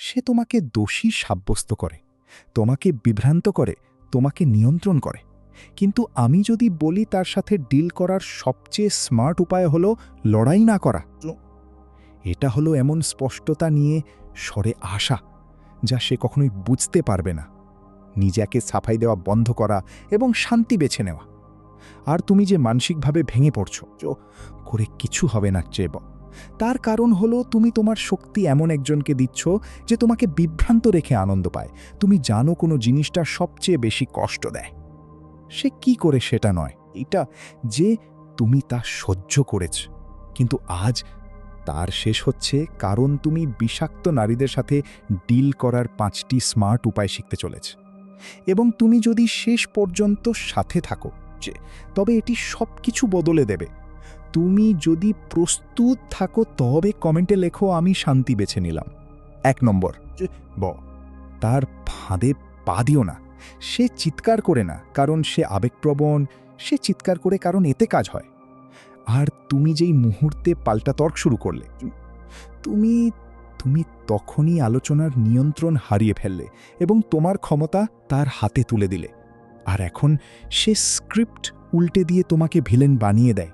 সে তোমাকে দোষী সাব্যস্ত করে, তোমাকে বিভ্রান্ত করে, তোমাকে নিয়ন্ত্রণ করে। কিন্তু আমি যদি বলি তার সাথে ডিল করার সবচেয়ে স্মার্ট উপায় হলো লড়াই না করা। এটা হলো এমন স্পষ্টতা নিয়ে সরে আসা যা সে কখনোই বুঝতে পারবে না, নিজেকে সাফাই দেওয়া বন্ধ করা এবং শান্তি বেছে নেওয়া। আর তুমি যে মানসিকভাবে ভেঙে পড়ছো করে কিছু হবে না চেব, তার কারণ হলো তুমি তোমার শক্তি এমন একজনকে দিচ্ছ যে তোমাকে বিভ্রান্ত রেখে আনন্দ পায়। তুমি জানো কোনো জিনিসটা সবচেয়ে বেশি কষ্ট দেয়, সে কি করে সেটা নয়, এটা যে তুমি তা সহ্য করেছ। কিন্তু আজ তার শেষ হচ্ছে কারণ তুমি বিষাক্ত নারীদের সাথে ডিল করার 5টি স্মার্ট উপায় শিখতে চলেছ। এবং তুমি যদি শেষ পর্যন্ত সাথে থাকো তবে এটি সব কিছু বদলে দেবে। তুমি যদি প্রস্তুত থাকো তবে কমেন্টে লেখো আমি শান্তি বেছে নিলাম। 1 নম্বর, তার ফাঁদে পা দিও না। সে চিৎকার করে না কারণ সে আবেগপ্রবণ, সে চিৎকার করে কারণ এতে কাজ হয়। আর তুমি যেই মুহূর্তে পাল্টা তর্ক শুরু করলে, তুমি তুমি তখনই আলোচনার নিয়ন্ত্রণ হারিয়ে ফেললে এবং তোমার ক্ষমতা তার হাতে তুলে দিলে। আর এখন সে স্ক্রিপ্ট উল্টে দিয়ে তোমাকে ভিলেন বানিয়ে দেয়।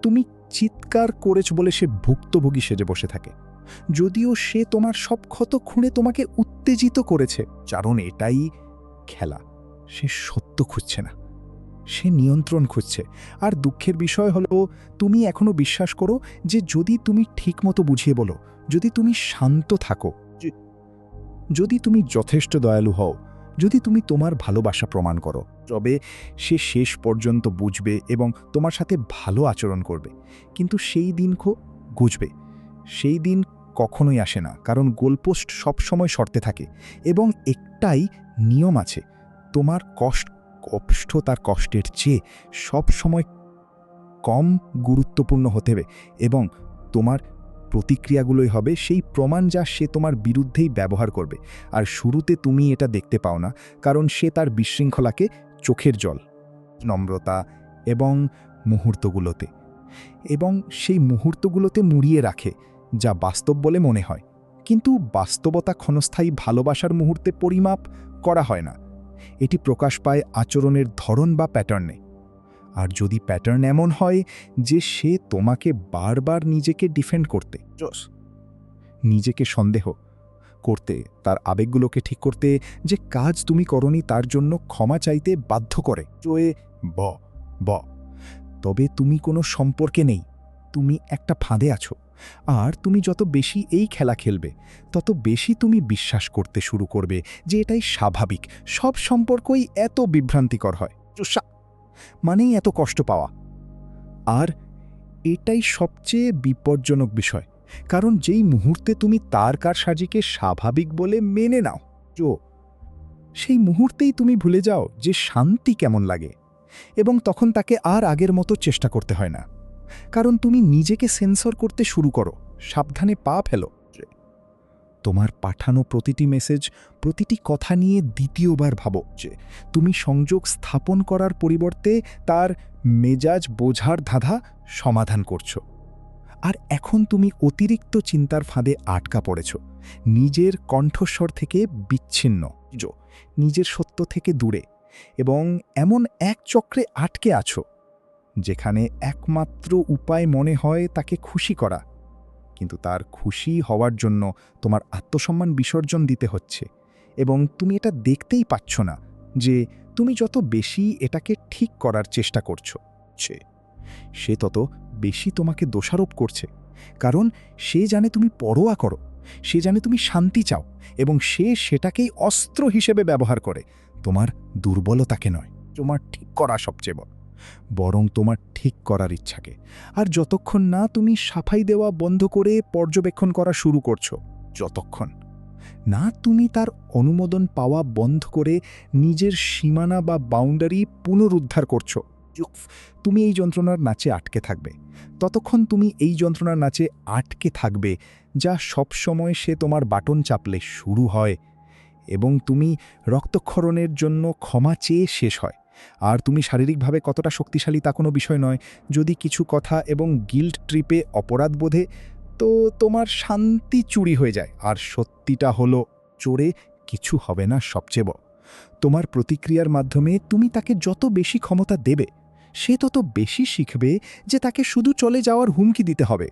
তুমি চিৎকার করেছ বলে সে ভুক্তভোগী সেজে বসে থাকে, যদিও সে তোমার সব ক্ষত খুঁড়ে তোমাকে উত্তেজিত করেছে। কারণ এটাই খেলা, সে সত্য খুঁজছে না, সে নিয়ন্ত্রণ খুঁজছে। আর দুঃখের বিষয় হলো তুমি এখনো বিশ্বাস করো যে যদি তুমি ঠিকমতো বুঝিয়ে বলো, যদি তুমি শান্ত থাকো, যদি তুমি যথেষ্ট দয়ালু হও, যদি তুমি তোমার ভালোবাসা প্রমাণ করো, তবে সে শেষ পর্যন্ত বুঝবে এবং তোমার সাথে ভালো আচরণ করবে। কিন্তু সেই দিন গুজবে, সেই দিন কখনোই আসে না, কারণ গোলপোস্ট সবসময় শর্তে থাকে এবং একটাই নিয়ম আছে, তোমার কষ্ট তার কষ্টের চেয়ে সব সময় কম গুরুত্বপূর্ণ হতে হবে এবং তোমার প্রতিক্রিয়াগুলোই হবে সেই প্রমাণ যা সে তোমার বিরুদ্ধেই ব্যবহার করবে। আর শুরুতে তুমি এটা দেখতে পাও না, কারণ সে তার বিশৃঙ্খলাকে চোখের জল, নম্রতা এবং মুহূর্তগুলোতে সেই মুহূর্তগুলোতে মুড়িয়ে রাখে যা বাস্তব বলে মনে হয়। কিন্তু বাস্তবতা ক্ষণস্থায়ী ভালোবাসার মুহূর্তে পরিমাপ করা হয় না, এটি প্রকাশ পায় আচরণের ধরন বা প্যাটার্নে। আর যদি প্যাটার্ন এমন হয় যে সে তোমাকে বারবার নিজেকে ডিফেন্ড করতে, নিজেকে সন্দেহ করতে, তার আবেগগুলোকে ঠিক করতে, যে কাজ তুমি করনি তার জন্য ক্ষমা চাইতে বাধ্য করে, তবে তুমি কোনো সম্পর্কে নেই, তুমি একটা ফাঁদে আছো। আর তুমি যত বেশি এই খেলা খেলবে তত বেশি তুমি বিশ্বাস করতে শুরু করবে যে এটাই স্বাভাবিক, সব সম্পর্কই এত বিভ্রান্তিকর হয়, মানেই এত কষ্ট পাওয়া। আর এটাই সবচেয়ে বিপজ্জনক বিষয়, কারণ যেই মুহূর্তে তুমি তার কারসাজিকে স্বাভাবিক বলে মেনে নাও, সেই মুহূর্তেই তুমি ভুলে যাও যে শান্তি কেমন লাগে। এবং তখন তাকে আর আগের মতো চেষ্টা করতে হয় না, কারণ তুমি নিজেকে সেন্সর করতে শুরু করো, সাবধানে পা ফেলো। তোমার পাঠানো প্রতিটি মেসেজ, প্রতিটি কথা নিয়ে দ্বিতীয়বার ভাবো যে তুমি সংযোগ স্থাপন করার পরিবর্তে তার মেজাজ বোঝার ধাঁধা সমাধান করছো। আর এখন তুমি অতিরিক্ত চিন্তার ফাঁদে আটকা পড়েছ, নিজের কণ্ঠস্বর থেকে বিচ্ছিন্ন, নিজের সত্য থেকে দূরে, এবং এমন এক চক্রে আটকে আছো যেখানে একমাত্র উপায় মনে হয় তাকে খুশি করা। কিন্তু তার খুশি হওয়ার জন্য তোমার আত্মসম্মান বিসর্জন দিতে হচ্ছে, এবং তুমি এটা দেখতেই পাচ্ছ না যে তুমি যত বেশি এটাকে ঠিক করার চেষ্টা করছো, সে তত বেশি তোমাকে দোষারোপ করছে। কারণ সে জানে তুমি পরোয়া করো, সে জানে তুমি শান্তি চাও, এবং সে সেটাকেই অস্ত্র হিসেবে ব্যবহার করে, তোমার দুর্বলতাকে নয়, তোমার ঠিক করা সবচেয়ে বরং তোমার ঠিক করার ইচ্ছাকে। আর যতক্ষণ না তুমি সাফাই দেওয়া বন্ধ করে পর্যবেক্ষণ করা শুরু করছো, যতক্ষণ না তুমি তার অনুমোদন পাওয়া বন্ধ করে নিজের সীমানা বা বাউন্ডারি পুনরুদ্ধার করছো, তুমি এই যন্ত্রণার নাচে আটকে থাকবে। ততক্ষণ তুমি এই যন্ত্রণার নাচে আটকে থাকবে যা সবসময় সে তোমার বাটন চাপলে শুরু হয়, এবং তুমি রক্তক্ষরণের জন্য ক্ষমা চেয়ে শেষ হয়। আর তুমি শারীরিকভাবে কতটা শক্তিশালী তা কোনো বিষয় নয়, যদি কিছু কথা এবং গিল্ট ট্রিপে অপরাধবোধে তো তোমার শান্তি চুরি হয়ে যায়। আর সত্যিটা হলো, চোরে কিছু হবে না। সবচেয়ে বড়, তোমার প্রতিক্রিয়ার মাধ্যমে তুমি তাকে যত বেশি ক্ষমতা দেবে, সে তত বেশি শিখবে যে তাকে শুধু চলে যাওয়ার হুমকি দিতে হবে,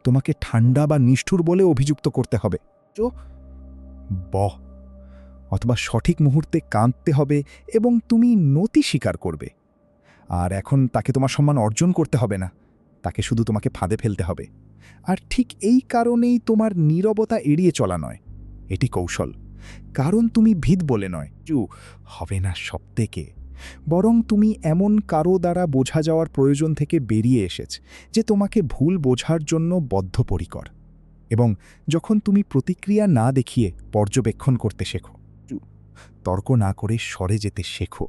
তোমাকে ঠান্ডা বা নিষ্ঠুর বলে অভিযুক্ত করতে হবে, বহ অথবা সঠিক মুহূর্তে কাঁদতে হবে এবং তুমি নতি স্বীকার করবে। আর এখন তাকে তোমার সম্মান অর্জন করতে হবে না, তাকে শুধু তোমাকে ফাঁদে ফেলতে হবে। আর ঠিক এই কারণেই তোমার নীরবতা এড়িয়ে চলা নয়, এটি কৌশল। কারণ তুমি ভিত বলে নয় হবে না সবথেকে, বরং তুমি এমন কারো দ্বারা বোঝা যাওয়ার প্রয়োজন থেকে বেরিয়ে এসেছ যে তোমাকে ভুল বোঝার জন্য বদ্ধপরিকর। এবং যখন তুমি প্রতিক্রিয়া না দেখিয়ে পর্যবেক্ষণ করতে শেখো, তর্ক না করে সরে যেতে শেখো,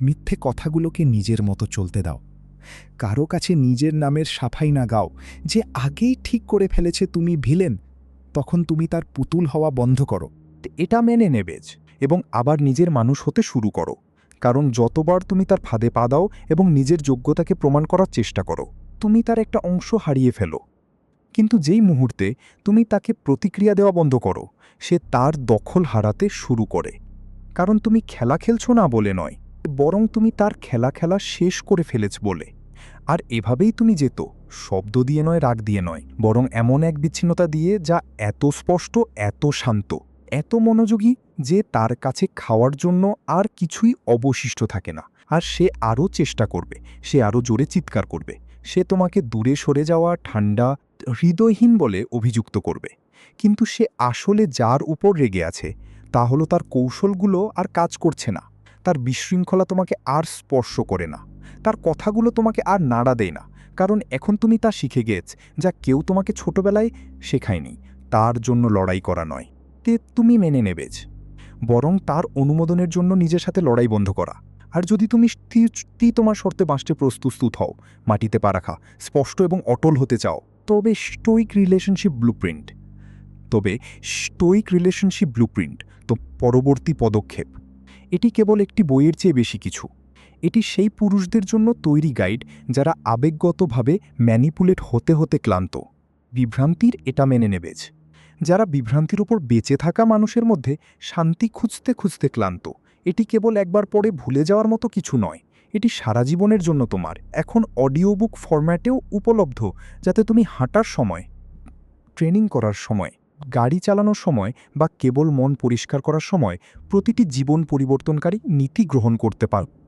মিথ্যে কথাগুলোকে নিজের মতো চলতে দাও, কারো কাছে নিজের নামের সাফাই না গাও যে আগেই ঠিক করে ফেলেছে তুমি ভিলেন, তখন তুমি তার পুতুল হওয়া বন্ধ করো। এটা মেনে নেবে এবং আবার নিজের মানুষ হতে শুরু করো। কারণ যতবার তুমি তার ফাঁদে পা দাও এবং নিজের যোগ্যতাকে প্রমাণ করার চেষ্টা করো, তুমি তার একটা অংশ হারিয়ে ফেলো। কিন্তু যেই মুহূর্তে তুমি তাকে প্রতিক্রিয়া দেওয়া বন্ধ করো, সে তার দখল হারাতে শুরু করে। কারণ তুমি খেলা খেলছো না বলে নয়, বরং তুমি তার খেলা শেষ করে ফেলেছ বলে। আর এভাবেই তুমি যেত, শব্দ দিয়ে নয়, রাগ দিয়ে নয়, বরং এমন এক বিচ্ছিন্নতা দিয়ে যা এত স্পষ্ট, এত শান্ত, এত মনোযোগী যে তার কাছে খাওয়ার জন্য আর কিছুই অবশিষ্ট থাকে না। আর সে আরও চেষ্টা করবে, সে আরও জোরে চিৎকার করবে, সে তোমাকে দূরে সরে যাওয়া, ঠান্ডা, হৃদয়হীন বলে অভিযুক্ত করবে। কিন্তু সে আসলে যার উপর রেগে আছে তা হলো তার কৌশলগুলো আর কাজ করছে না, তার বিশৃঙ্খলা তোমাকে আর স্পর্শ করে না, তার কথাগুলো তোমাকে আর নাড়া দেয় না। কারণ এখন তুমি তা শিখে গেছ যা কেউ তোমাকে ছোটবেলায় শেখায়নি, তার জন্য লড়াই করা নয় তে তুমি মেনে নেবেজ, বরং তার অনুমোদনের জন্য নিজের সাথে লড়াই বন্ধ করা। আর যদি তুমি তোমার শর্তে বাঁচতে প্রস্তুত হও, মাটিতে পা রাখা, স্পষ্ট এবং অটল হতে চাও, তবে স্টোইক রিলেশনশিপ ব্লুপ্রিন্ট তো পরবর্তী পদক্ষেপ। এটি কেবল একটি বইয়ের চেয়ে বেশি কিছু। এটি সেই পুরুষদের জন্য তৈরি গাইড যারা আবেগগতভাবে ম্যানিপুলেট হতে হতে ক্লান্ত, বিভ্রান্তির এটা মেনে নেবেজ, যারা বিভ্রান্তির উপর বেঁচে থাকা মানুষের মধ্যে শান্তি খুঁজতে খুঁজতে ক্লান্ত। এটি কেবল একবার পরে ভুলে যাওয়ার মতো কিছু নয়, এটি সারা জীবনের জন্য তোমার। এখন অডিও বুক ফরম্যাটেও উপলব্ধ, যাতে তুমি হাঁটার সময়, ট্রেনিং করার সময়, গাড়ি চালানোর সময় বা কেবল মন পরিষ্কার করার সময় প্রতিটি জীবন পরিবর্তনকারী নীতি গ্রহণ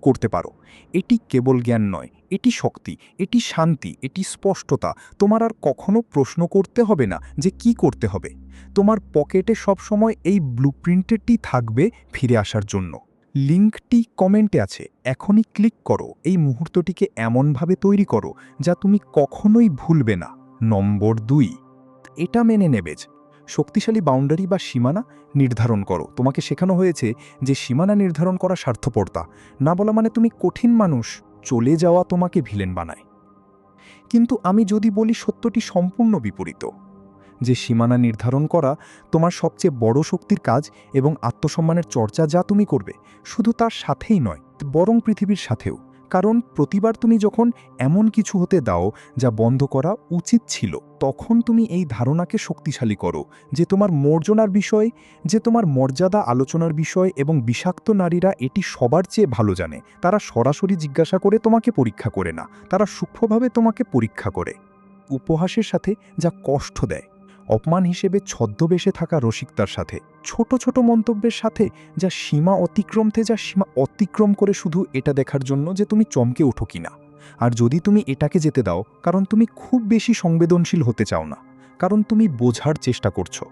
করতে পারো। এটি কেবল জ্ঞান নয়, এটি শক্তি, এটি শান্তি, এটি স্পষ্টতা। তোমার আর কখনো প্রশ্ন করতে হবে না যে কি করতে হবে। তোমার পকেটে সবসময় এই ব্লুপ্রিন্টটি থাকবে ফিরে আসার জন্য। লিঙ্কটি কমেন্টে আছে, এখনই ক্লিক করো। এই মুহূর্তটিকে এমনভাবে তৈরি করো যা তুমি কখনোই ভুলবে না। নম্বর 2, এটা মেনে নেবেজ, শক্তিশালী বাউন্ডারি বা সীমানা নির্ধারণ করো। তোমাকে শেখানো হয়েছে যে সীমানা নির্ধারণ করা স্বার্থপরতা, না বলা মানে তুমি কঠিন মানুষ, চলে যাওয়া তোমাকে ভিলেন বানায়। কিন্তু আমি যদি বলি সত্যটি সম্পূর্ণ বিপরীত, যে সীমানা নির্ধারণ করা তোমার সবচেয়ে বড় শক্তির কাজ এবং আত্মসম্মানের চর্চা যা তুমি করবে, শুধু তার সাথেই নয় বরং পৃথিবীর সাথেও। কারণ প্রতিবার তুমি যখন এমন কিছু হতে দাও যা বন্ধ করা উচিত ছিল, তখন তুমি এই ধারণাকে শক্তিশালী করো যে তোমার মর্যাদার বিষয়, যে তোমার মর্যাদা আলোচনার বিষয়, এবং বিষাক্ত নারীরা এটি সবার চেয়ে ভালো জানে। তারা সরাসরি জিজ্ঞাসা করে তোমাকে পরীক্ষা করে না, তারা সূক্ষ্মভাবে তোমাকে পরীক্ষা করে, উপহাসের সাথে যা কষ্ট দেয়, অপমান হিসেবে ছদ্মবেশে থাকা রসিকতার সাথে, ছোট ছোট মন্তব্যের সাথে যা সীমা অতিক্রম করে শুধু এটা দেখার জন্য যে তুমি চমকে ওঠো কিনা। আর যদি তুমি এটাকে যেতে দাও, কারণ তুমি খুব বেশি সংবেদনশীল হতে চাও না, কারণ তুমি বোঝার চেষ্টা করছো,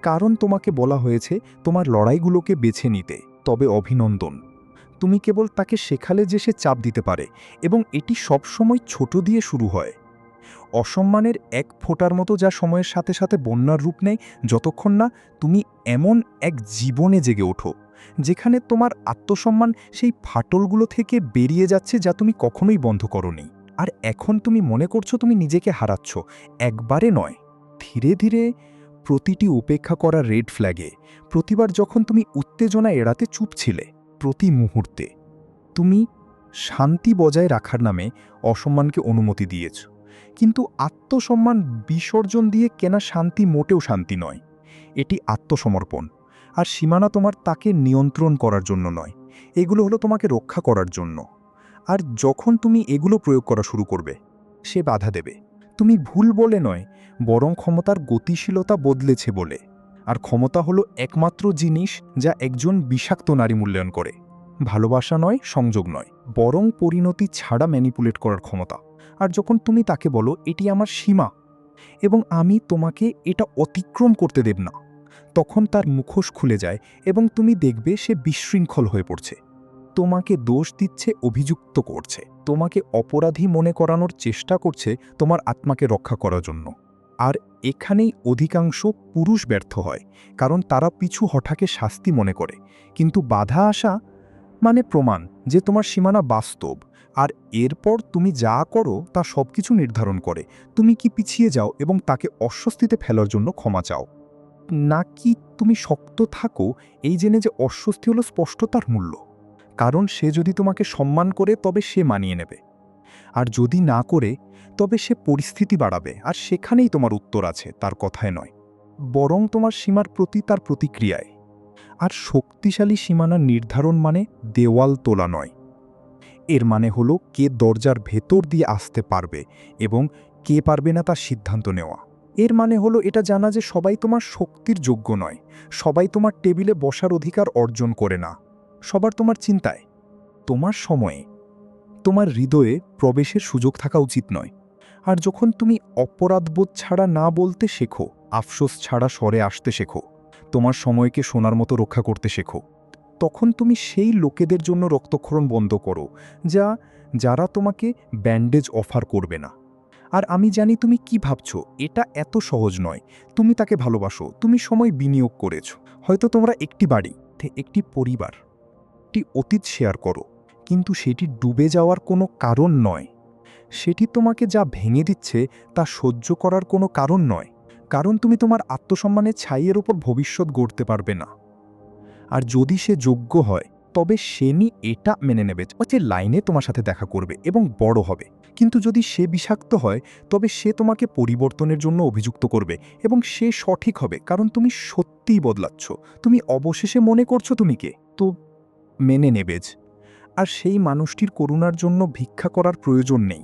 কারণ তোমাকে বলা হয়েছে তোমার লড়াইগুলোকে বেছে নিতে, তবে অভিনন্দন, তুমি কেবল তাকে শেখালে যে সে চাপ দিতে পারে, এবং এটি সবসময় ছোট দিয়ে শুরু হয়, অসম্মানের এক ফোঁটার মতো, যা সময়ের সাথে সাথে বন্যার রূপ নেয়, যতক্ষণ না তুমি এমন এক জীবনে জেগে ওঠো যেখানে তোমার আত্মসম্মান সেই ফাটলগুলো থেকে বেরিয়ে যাচ্ছে যা তুমি কখনোই বন্ধ করোনি। আর এখন তুমি মনে করছো তুমি নিজেকে হারাচ্ছ, একবারে নয়, ধীরে ধীরে, প্রতিটি উপেক্ষা করা রেড ফ্ল্যাগে, প্রতিবার যখন তুমি উত্তেজনা এড়াতে চুপ ছিলে, প্রতি মুহূর্তে তুমি শান্তি বজায় রাখার নামে অসম্মানকে অনুমতি দিয়েছ। কিন্তু আত্মসম্মান বিসর্জন দিয়ে কেনা শান্তি মোটেও শান্তি নয়। এটি আত্মসমর্পণ। আর সীমানা তোমার তাকে নিয়ন্ত্রণ করার জন্য নয়, এগুলো হলো তোমাকে রক্ষা করার জন্য। আর যখন তুমি এগুলো প্রয়োগ করা শুরু করবে, সে বাধা দেবে। তুমি ভুল বলে নয়, বরং ক্ষমতার গতিশীলতা বদলেছে বলে। আর ক্ষমতা হলো একমাত্র জিনিস যা একজন বিষাক্ত নারী মূল্যায়ন করে। ভালোবাসা নয়, সংযোগ নয়, বরং পরিণতি ছাড়া ম্যানিপুলেট করার ক্ষমতা। আর যখন তুমি তাকে বলো এটি আমার সীমা এবং আমি তোমাকে এটা অতিক্রম করতে দেব না, তখন তার মুখোশ খুলে যায় এবং তুমি দেখবে সে বিশৃঙ্খল হয়ে পড়ছে। তোমাকে দোষ দিচ্ছে, অভিযুক্ত করছে, তোমাকে অপরাধী মনে করানোর চেষ্টা করছে তোমার আত্মাকে রক্ষা করার জন্য। আর এখানেই অধিকাংশ পুরুষ ব্যর্থ হয়, কারণ তারা পিছু হঠাকে শাস্তি মনে করে, কিন্তু বাধা আসা মানে প্রমাণ যে তোমার সীমানা বাস্তব। আর এরপর তুমি যা করো তা সব কিছু নির্ধারণ করে তুমি কি পিছিয়ে যাও এবং তাকে অস্বস্তিতে ফেলার জন্য ক্ষমা চাও, নাকি তুমি শক্ত থাকো এই জেনে যে অস্বস্তি হলো স্পষ্টতার মূল্য। কারণ সে যদি তোমাকে সম্মান করে তবে সে মানিয়ে নেবে, আর যদি না করে তবে সে পরিস্থিতি বাড়াবে। আর সেখানেই তোমার উত্তর আছে, তার কথায় নয়, বরং তোমার সীমার প্রতি তার প্রতিক্রিয়ায়। আর শক্তিশালী সীমানা নির্ধারণ মানে দেওয়াল তোলা নয়, এর মানে হলো কে দরজার ভেতর দিয়ে আসতে পারবে এবং কে পারবে না তার সিদ্ধান্ত নেওয়া। এর মানে হলো এটা জানা যে সবাই তোমার শক্তির যোগ্য নয়, সবাই তোমার টেবিলে বসার অধিকার অর্জন করে না, সবার তোমার চিন্তায়, তোমার সময়ে, তোমার হৃদয়ে প্রবেশের সুযোগ থাকা উচিত নয়। আর যখন তুমি অপরাধবোধ ছাড়া না বলতে শেখো, আফসোস ছাড়া সরে আসতে শেখো, তোমার সময়কে সোনার মতো রক্ষা করতে শেখো, তখন তুমি সেই লোকেদের জন্য রক্তক্ষরণ বন্ধ করো যারা তোমাকে ব্যান্ডেজ অফার করবে না। আর আমি জানি তুমি কি ভাবছো, এটা এত সহজ নয়। তুমি তাকে ভালোবাসো, তুমি সময় বিনিয়োগ করেছো, হয়তো তোমরা একটি বাড়ি, একটি পরিবার, একটি অতীত শেয়ার করো, কিন্তু সেটি ডুবে যাওয়ার কোনো কারণ নয়। সেটি তোমাকে যা ভেঙে দিচ্ছে তা সহ্য করার কোনো কারণ নয়, কারণ তুমি তোমার আত্মসম্মানের ছাইয়ের ওপর ভবিষ্যৎ গড়তে পারবে না। আর যদি সে যোগ্য হয় তবে সে এটা মেনে নেবে যে লাইনে তোমার সাথে দেখা করবে এবং বড় হবে। কিন্তু যদি সে বিষাক্ত হয় তবে সে তোমাকে পরিবর্তনের জন্য অভিযুক্ত করবে এবং সে সঠিক হবে, কারণ তুমি সত্যিই বদলাচ্ছ। তুমি অবশেষে মনে করছো তুমি কে, তো মেনে নেবেজ। আর সেই মানুষটির করুণার জন্য ভিক্ষা করার প্রয়োজন নেই,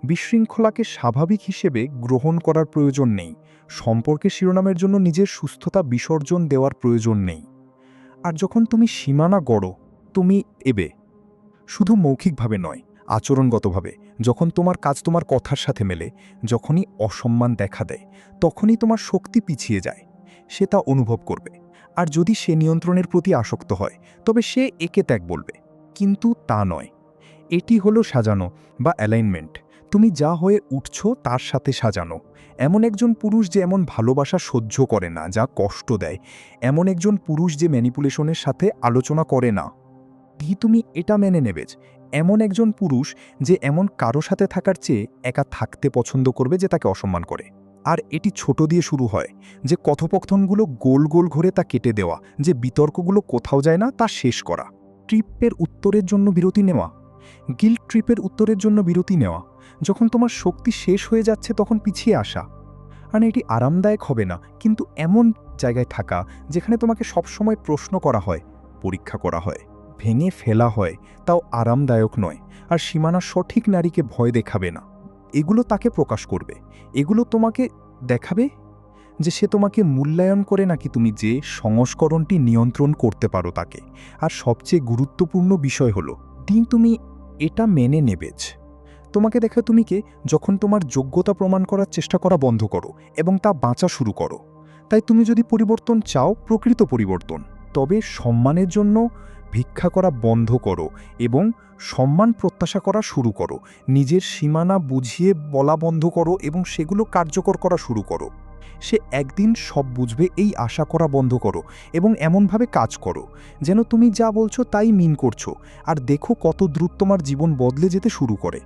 বিশৃঙ্খলাকে স্বাভাবিক হিসেবে গ্রহণ করার প্রয়োজন নেই, সম্পর্কের শিরোনামের জন্য নিজের সুস্থতা বিসর্জন দেওয়ার প্রয়োজন নেই। আর যখন তুমি সীমানা গড়ো, তুমি এবে শুধু মৌখিকভাবে নয়, আচরণগতভাবে। যখন তোমার কাজ তোমার কথার সাথে মেলে, যখনই অসম্মান দেখা দেয়, তখনই তোমার শক্তি পিছিয়ে যায়। সে তা অনুভব করবে। আর যদি সে নিয়ন্ত্রণের প্রতি আসক্ত হয় তবে সে একে ত্যাগ বলবে, কিন্তু তা নয়। এটি হলো সাজানো বা অ্যালাইনমেন্ট। তুমি যা হয়ে উঠছো তার সাথে সাজানো। এমন একজন পুরুষ যে এমন ভালোবাসা সহ্য করে না যা কষ্ট দেয়, এমন একজন পুরুষ যে ম্যানিপুলেশনের সাথে আলোচনা করে না, তুমি এটা মেনে নেবে। এমন একজন পুরুষ যে এমন কারো সাথে থাকার চেয়ে একা থাকতে পছন্দ করবে যে তাকে অসম্মান করে। আর এটি ছোট দিয়ে শুরু হয়, যে কথোপকথনগুলো গোল গোল ঘুরে তা কেটে দেওয়া, যে বিতর্কগুলো কোথাও যায় না তা শেষ করা, ট্রিপের উত্তরের জন্য বিরতি নেওয়া, গিল্ট ট্রিপের উত্তরের জন্য বিরতি নেওয়া। যখন তোমার শক্তি শেষ হয়ে যাচ্ছে তখন পিছিয়ে আসা। আর এটি আরামদায়ক হবে না, কিন্তু এমন জায়গায় থাকা যেখানে তোমাকে সবসময় প্রশ্ন করা হয়, পরীক্ষা করা হয়, ভেঙে ফেলা হয়, তাও আরামদায়ক নয়। আর সীমানা সঠিক নারীকে ভয় দেখাবে না, এগুলো তাকে প্রকাশ করবে। এগুলো তোমাকে দেখাবে যে সে তোমাকে মূল্যায়ন করে নাকি তুমি যে সংস্করণটি নিয়ন্ত্রণ করতে পারো তাকে। আর সবচেয়ে গুরুত্বপূর্ণ বিষয় হলো তুমি এটা মেনে নেবেজ। তোমাকে দেখে তুমি কে, যখন তোমার যোগ্যতা প্রমাণ করার চেষ্টা করা বন্ধ করো এবং তা বাঁচা শুরু করো। তাই তুমি যদি পরিবর্তন চাও, প্রকৃত পরিবর্তন, তবে সম্মানের জন্য ভিক্ষা করা বন্ধ করো এবং সম্মান প্রত্যাশা করা শুরু করো। নিজের সীমানা বুঝিয়ে বলা বন্ধ করো এবং সেগুলো কার্যকর করা শুরু করো। সে একদিন সব বুঝবে, এই আশা করা বন্ধ করো এবং এমনভাবে কাজ করো যেন তুমি যা বলছো তাই মিন করছো। আর দেখো কত দ্রুত তোমার জীবন বদলে যেতে শুরু করে।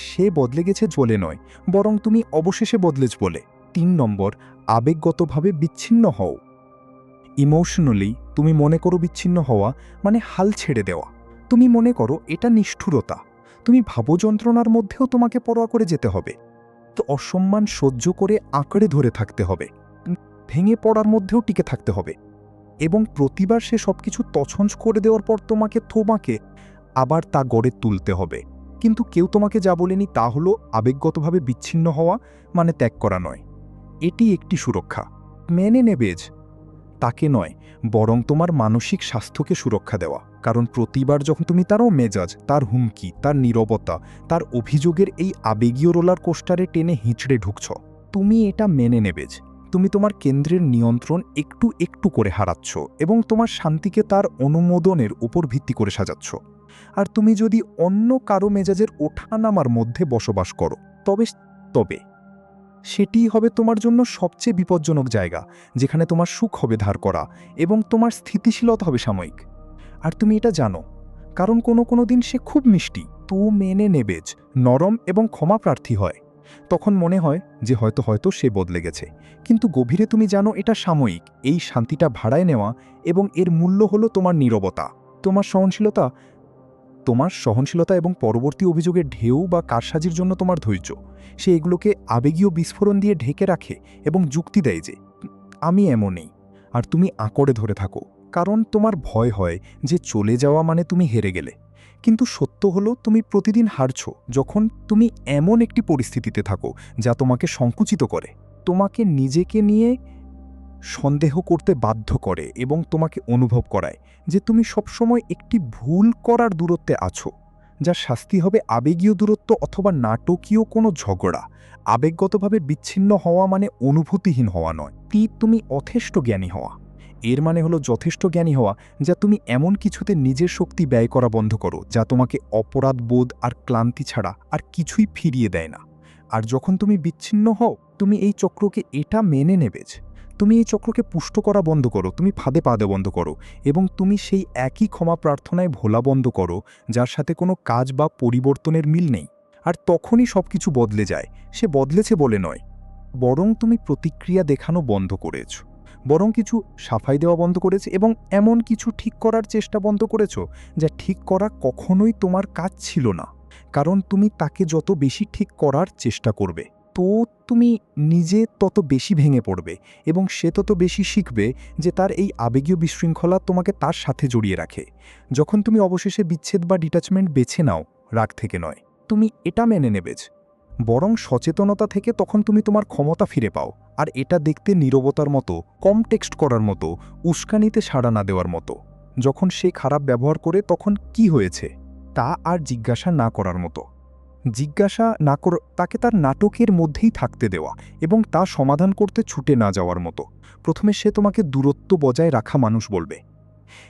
সে বদলে গেছে বলে নয়, বরং তুমি অবশেষে বদলেছ বলে। ৩ নম্বর, আবেগগতভাবে বিচ্ছিন্ন হও। ইমোশনালি তুমি মনে করো বিচ্ছিন্ন হওয়া মানে হাল ছেড়ে দেওয়া। তুমি মনে করো এটা নিষ্ঠুরতা। তুমি ভাবো যন্ত্রণার মধ্যেও তোমাকে পরোয়া করে যেতে হবে। তো অসম্মান সহ্য করে আঁকড়ে ধরে থাকতে হবে, ভেঙে পড়ার মধ্যেও টিকে থাকতে হবে, এবং প্রতিবার সে সবকিছু তছনছ করে দেওয়ার পর তোমাকে আবার তা গড়ে তুলতে হবে। কিন্তু কেউ তোমাকে যা বলেনি তা হলো আবেগগতভাবে বিচ্ছিন্ন হওয়া মানে ত্যাগ করা নয়, এটি একটি সুরক্ষা। মেনে নেবে তাকে নয়, বরং তোমার মানসিক স্বাস্থ্যকে সুরক্ষা দেওয়া। কারণ প্রতিবার যখন তুমি তারও মেজাজ, তার হুমকি, তার নীরবতা, তার অভিযোগের এই আবেগীয় রোলার কোস্টারে টেনে হিঁচড়ে ঢুকছ, তুমি এটা মেনে নেবে। তুমি তোমার কেন্দ্রের নিয়ন্ত্রণ একটু একটু করে হারাচ্ছ এবং তোমার শান্তিকে তার অনুমোদনের উপর ভিত্তি করে সাজাচ্ছ। আর তুমি যদি অন্য কারো মেজাজের ওঠানামার মধ্যে বসবাস করো, তবে সেটিই হবে তোমার জন্য সবচেয়ে বিপজ্জনক জায়গা, যেখানে তোমার সুখ হবে ধার করা এবং তোমার স্থিতিশীলতা হবে সাময়িক। আর তুমি এটা জানো, কারণ কোনো দিন সে খুব মিষ্টি, তো মেনে নেবেজ, নরম এবং ক্ষমাপ্রার্থী হয়। তখন মনে হয় যে হয়তো সে বদলে গেছে, কিন্তু গভীরে তুমি জানো এটা সাময়িক। এই শান্তিটা ভাড়ায় নেওয়া, এবং এর মূল্য হলো তোমার নীরবতা, তোমার সহনশীলতা এবং পরবর্তী অভিযোগের ঢেউ বা কারসাজির জন্য তোমার ধৈর্য। সে এগুলোকে আবেগীয় বিস্ফোরণ দিয়ে ঢেকে রাখে এবং যুক্তি দেয় যে আমি এমনই, আর তুমি আঁকড়ে ধরে থাকো, কারণ তোমার ভয় হয় যে চলে যাওয়া মানে তুমি হেরে গেলে। কিন্তু সত্য হলো তুমি প্রতিদিন হারছ যখন তুমি এমন একটি পরিস্থিতিতে থাকো যা তোমাকে সংকুচিত করে, তোমাকে নিজেকে নিয়ে সন্দেহ করতে বাধ্য করে এবং তোমাকে অনুভব করায় যে তুমি সবসময় একটি ভুল করার দূরত্বে আছো, যার শাস্তি হবে আবেগীয় দূরত্ব অথবা নাটকীয় কোনো ঝগড়া। আবেগগতভাবে বিচ্ছিন্ন হওয়া মানে অনুভূতিহীন হওয়া নয়, তুমি যথেষ্ট জ্ঞানী হওয়া। এর মানে হলো যথেষ্ট জ্ঞানী হওয়া, যা তুমি এমন কিছুতে নিজের শক্তি ব্যয় করা বন্ধ করো যা তোমাকে অপরাধবোধ আর ক্লান্তি ছাড়া আর কিছুই ফিরিয়ে দেয় না। আর যখন তুমি বিচ্ছিন্ন হও, তুমি এই চক্রকে এটা মেনে নেবে, তুমি এই চক্রকে পুষ্ট করা বন্ধ করো, তুমি ফাঁদে পা দেওয়া বন্ধ করো, এবং তুমি সেই একই ক্ষমা প্রার্থনায় ভোলা বন্ধ করো যার সাথে কোনো কাজ বা পরিবর্তনের মিল নেই। আর তখনই সব কিছু বদলে যায়। সে বদলেছে বলে নয়, বরং তুমি প্রতিক্রিয়া দেখানো বন্ধ করেছ, বরং কিছু সাফাই দেওয়া বন্ধ করেছে, এবং এমন কিছু ঠিক করার চেষ্টা বন্ধ করেছ যা ঠিক করা কখনোই তোমার কাজ ছিল না। কারণ তুমি তাকে যত বেশি ঠিক করার চেষ্টা করবে, তো তুমি নিজে তত বেশি ভেঙে পড়বে, এবং সে তত বেশি শিখবে যে তার এই আবেগীয় বিশৃঙ্খলা তোমাকে তার সাথে জড়িয়ে রাখে। যখন তুমি অবশেষে বিচ্ছেদ বা ডিটাচমেন্ট বেছে নাও, রাগ থেকে নয়, তুমি এটা মেনে নেবে, বরং সচেতনতা থেকে, তখন তুমি তোমার ক্ষমতা ফিরে পাও। আর এটা দেখতে নীরবতার মতো, কম টেক্সট করার মতো, উস্কানিতে সাড়া না দেওয়ার মতো। যখন সে খারাপ ব্যবহার করে তখন কি হয়েছে তা আর জিজ্ঞাসা না করার মতো। জিজ্ঞাসা না কর, তাকে তার নাটকের মধ্যেই থাকতে দেওয়া এবং তা সমাধান করতে ছুটে না যাওয়ার মতো। প্রথমে সে তোমাকে দূরত্ব বজায় রাখা মানুষ বলবে,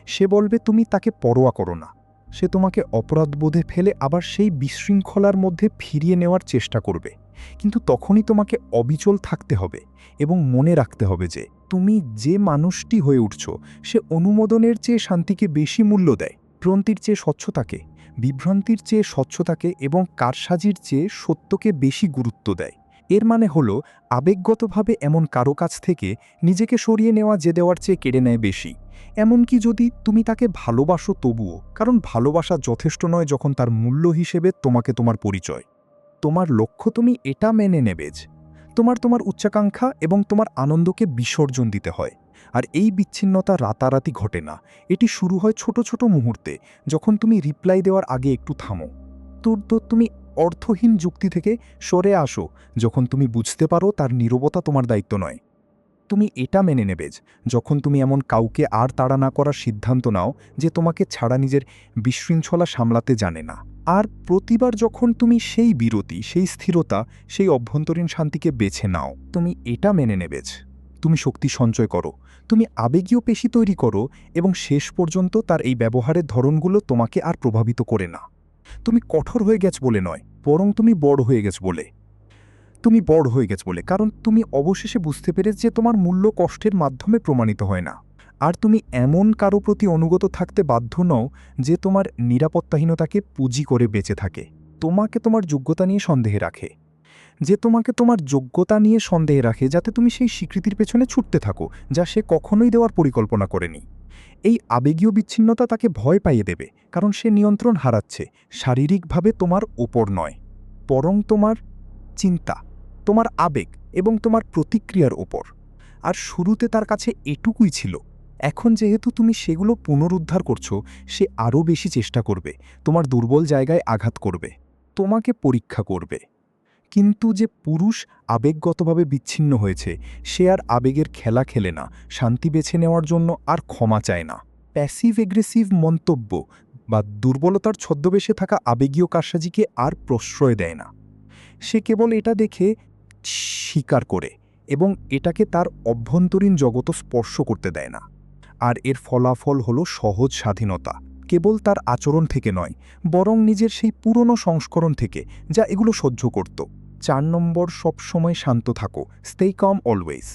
সে বলবে তুমি তাকে পরোয়া করো না, সে তোমাকে অপরাধবোধে ফেলে আবার সেই বিশৃঙ্খলার মধ্যে ফিরিয়ে নেওয়ার চেষ্টা করবে। কিন্তু তখনই তোমাকে অবিচল থাকতে হবে এবং মনে রাখতে হবে যে তুমি যে মানুষটি হয়ে উঠছ সে অনুমোদনের চেয়ে শান্তিকে বেশি মূল্য দেয়, ভ্রান্তির চেয়ে স্বচ্ছতাকে, বিভ্রান্তির চেয়ে স্বচ্ছতাকে এবং কারসাজির চেয়ে সত্যকে বেশি গুরুত্ব দেয়। এর মানে হলো আবেগগতভাবে এমন কারো কাছ থেকে নিজেকে সরিয়ে নেওয়া যে দেওয়ার চেয়ে কেড়ে নেয় বেশি। এমনকি যদি তুমি তাকে ভালোবাসো তবুও, কারণ ভালোবাসা যথেষ্ট নয় যখন তার মূল্য হিসেবে তোমাকে তোমার পরিচয়। তোমার লক্ষ্য তুমি এটা মেনে নেবে যে তোমার উচ্চাকাঙ্ক্ষা এবং তোমার আনন্দকে বিসর্জন দিতে হয়। আর এই বিচ্ছিন্নতা রাতারাতি ঘটে না, এটি শুরু হয় ছোট ছোট মুহূর্তে, যখন তুমি রিপ্লাই দেওয়ার আগে একটু থামো, তো তুমি অর্থহীন যুক্তি থেকে সরে আসো, যখন তুমি বুঝতে পারো তার নীরবতা তোমার দায়িত্ব নয়। তুমি এটা মেনে নেবে যখন তুমি এমন কাউকে আর তাড়া না করার সিদ্ধান্ত নাও যে তোমাকে ছাড়া নিজের বিশৃঙ্খলা সামলাতে জানে না। আর প্রতিবার যখন তুমি সেই বিরতি, সেই স্থিরতা, সেই অভ্যন্তরীণ শান্তিকে বেছে নাও, তুমি এটা মেনে নেবে তুমি শক্তি সঞ্চয় করো, তুমি আবেগীয় পেশি তৈরি করো, এবং শেষ পর্যন্ত তার এই ব্যবহারের ধরনগুলো তোমাকে আর প্রভাবিত করে না। তুমি কঠোর হয়ে গেছ বলে নয়, বরং তুমি বড় হয়ে গেছ বলে, কারণ তুমি অবশেষে বুঝতে পেরেছ যে তোমার মূল্য কষ্টের মাধ্যমে প্রমাণিত হয় না। আর তুমি এমন কারো প্রতি অনুগত থাকতে বাধ্য নও যে তোমার নিরাপত্তাহীনতাকে পুঁজি করে বেঁচে থাকে, তোমাকে তোমার যোগ্যতা নিয়ে সন্দেহে রাখে, যাতে তুমি সেই স্বীকৃতির পেছনে ছুটতে থাকো যা সে কখনোই দেওয়ার পরিকল্পনা করেনি। এই আবেগীয় বিচ্ছিন্নতা তাকে ভয় পাইয়ে দেবে, কারণ সে নিয়ন্ত্রণ হারাচ্ছে শারীরিকভাবে তোমার ওপর নয়, বরং তোমার চিন্তা, তোমার আবেগ এবং তোমার প্রতিক্রিয়ার ওপর। আর শুরুতে তার কাছে এটুকুই ছিল। এখন যেহেতু তুমি সেগুলো পুনরুদ্ধার করছো, সে আরও বেশি চেষ্টা করবে, তোমার দুর্বল জায়গায় আঘাত করবে, তোমাকে পরীক্ষা করবে। কিন্তু যে পুরুষ আবেগগতভাবে বিচ্ছিন্ন হয়েছে, সে আর আবেগের খেলা খেলে না, শান্তি বেছে নেওয়ার জন্য আর ক্ষমা চায় না। প্যাসিভ এগ্রেসিভ মন্তব্য বা দুর্বলতার ছদ্মবেশে থাকা আবেগীয় কারসাজিকে আর প্রশ্রয় দেয় না। সে কেবল এটা দেখে স্বীকার করে এবং এটাকে তার অভ্যন্তরীণ জগৎ স্পর্শ করতে দেয় না। আর এর ফলাফল হলো সহজ স্বাধীনতা, কেবল তার আচরণ থেকে নয়, বরং নিজের সেই পুরনো সংস্করণ থেকে, যা এগুলো সহ্য করত। 4 নম্বর, সবসময় শান্ত থাকো, স্টে কাম অলওয়েজ।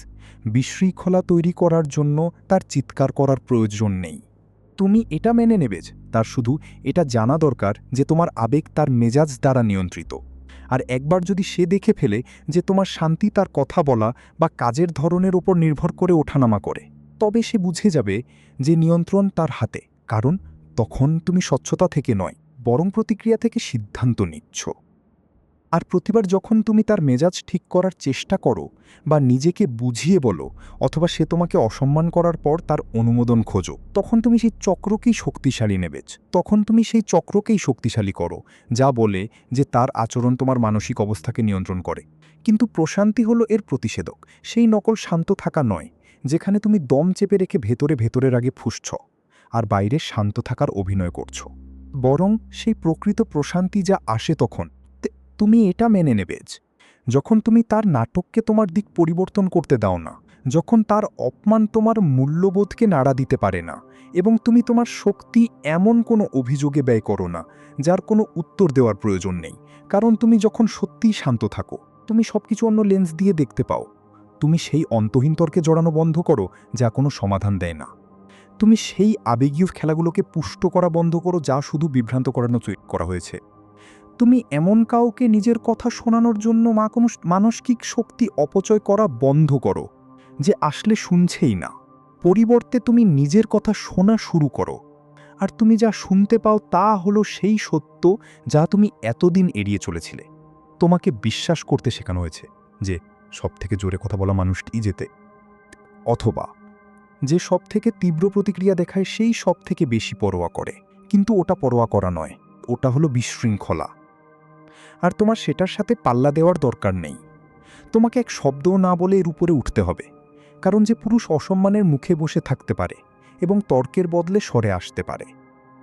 বিশৃঙ্খলা তৈরি করার জন্য তার চিৎকার করার প্রয়োজন নেই। তুমি এটা মেনে নেবে, তার শুধু এটা জানা দরকার যে তোমার আবেগ তার মেজাজ দ্বারা নিয়ন্ত্রিত। আর একবার যদি সে দেখে ফেলে যে তোমার শান্তি তার কথা বলা বা কাজের ধরনের ওপর নির্ভর করে ওঠানামা করে, তবে সে বুঝে যাবে যে নিয়ন্ত্রণ তার হাতে। কারণ তখন তুমি স্বচ্ছতা থেকে নয়, বরং প্রতিক্রিয়া থেকে সিদ্ধান্ত নিচ্ছ। আর প্রতিবার যখন তুমি তার মেজাজ ঠিক করার চেষ্টা করো বা নিজেকে বুঝিয়ে বলো, অথবা সে তোমাকে অসম্মান করার পর তার অনুমোদন খোঁজো, তখন তুমি সেই চক্রকেই শক্তিশালী নেবেছ। তখন তুমি সেই চক্রকেই শক্তিশালী করো, যা বলে যে তার আচরণ তোমার মানসিক অবস্থাকে নিয়ন্ত্রণ করে। কিন্তু প্রশান্তি হলো এর প্রতিষেধক, সেই নকল শান্ত থাকা নয়, যেখানে তুমি দম চেপে রেখে ভেতরে ভেতরের আগে ফুঁসছ আর বাইরে শান্ত থাকার অভিনয় করছ। বরং সেই প্রকৃত প্রশান্তি যা আসে তখন তুমি এটা মেনে নেবে, যখন তুমি তার নাটককে তোমার দিক পরিবর্তন করতে দাও না, যখন তার অপমান তোমার মূল্যবোধকে নাড়া দিতে পারে না, এবং তুমি তোমার শক্তি এমন কোনো অভিযোগে ব্যয় করো না যার কোনো উত্তর দেওয়ার প্রয়োজন নেই। কারণ তুমি যখন সত্যিই শান্ত থাকো, তুমি সবকিছু অন্য লেন্স দিয়ে দেখতে পাও। তুমি সেই অন্তহীন তর্কে জড়ানো বন্ধ করো যা কোনো সমাধান দেয় না। তুমি সেই আবেগীয় খেলাগুলোকে পুষ্ট করা বন্ধ করো যা শুধু বিভ্রান্ত করানো করা হয়েছে। তুমি এমন কাউকে নিজের কথা শোনানোর জন্য কোনো মানসিক শক্তি অপচয় করা বন্ধ করো যে আসলে শুনছেই না। পরিবর্তে তুমি নিজের কথা শোনা শুরু করো। আর তুমি যা শুনতে পাও তা হলো সেই সত্য যা তুমি এতদিন এড়িয়ে চলেছিলে। তোমাকে বিশ্বাস করতে শেখানো হয়েছে যে সবথেকে জোরে কথা বলা মানুষটিই জেতে, অথবা যে সবথেকে তীব্র প্রতিক্রিয়া দেখায় সেই সবথেকে বেশি পরোয়া করে। কিন্তু ওটা পরোয়া করা নয়, ওটা হলো বিশৃঙ্খলা। আর তোমার সেটার সাথে পাল্লা দেওয়ার দরকার নেই। তোমাকে এক শব্দও না বলে এর উপরে উঠতে হবে। কারণ যে পুরুষ অসম্মানের মুখে বসে থাকতে পারে এবং তর্কের বদলে সরে আসতে পারে,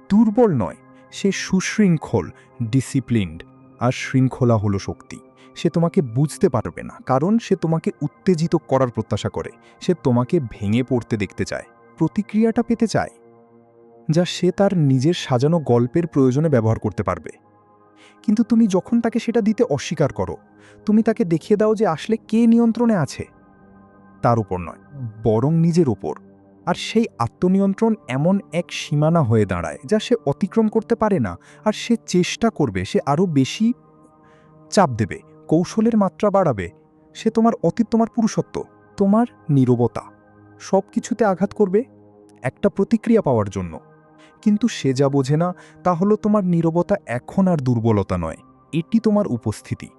দুর্বল নয়, সে সুশৃঙ্খল, ডিসিপ্লিনড। আর শৃঙ্খলা হলো শক্তি। সে তোমাকে বুঝতে পারবে না, কারণ সে তোমাকে উত্তেজিত করার প্রত্যাশা করে। সে তোমাকে ভেঙে পড়তে দেখতে চায়, প্রতিক্রিয়াটা পেতে চায় যা সে তার নিজের সাজানো গল্পের প্রয়োজনে ব্যবহার করতে পারবে। কিন্তু তুমি যখন তাকে সেটা দিতে অস্বীকার করো, তুমি তাকে দেখিয়ে দাও যে আসলে কে নিয়ন্ত্রণে আছে, তার উপর নয়, বরং নিজের উপর। আর সেই আত্মনিয়ন্ত্রণ এমন এক সীমানা হয়ে দাঁড়ায় যা সে অতিক্রম করতে পারে না। আর সে চেষ্টা করবে, সে আরও বেশি চাপ দেবে, কৌশলের মাত্রা বাড়াবে। সে তোমার অতীত, তোমার পুরুষত্ব, তোমার নীরবতা সব কিছুতে আঘাত করবে একটা প্রতিক্রিয়া পাওয়ার জন্য। কিন্তু সে যা বোঝে না তা হলো তোমার নীরবতা এখন আর দুর্বলতা নয়, এটি তোমার উপস্থিতি।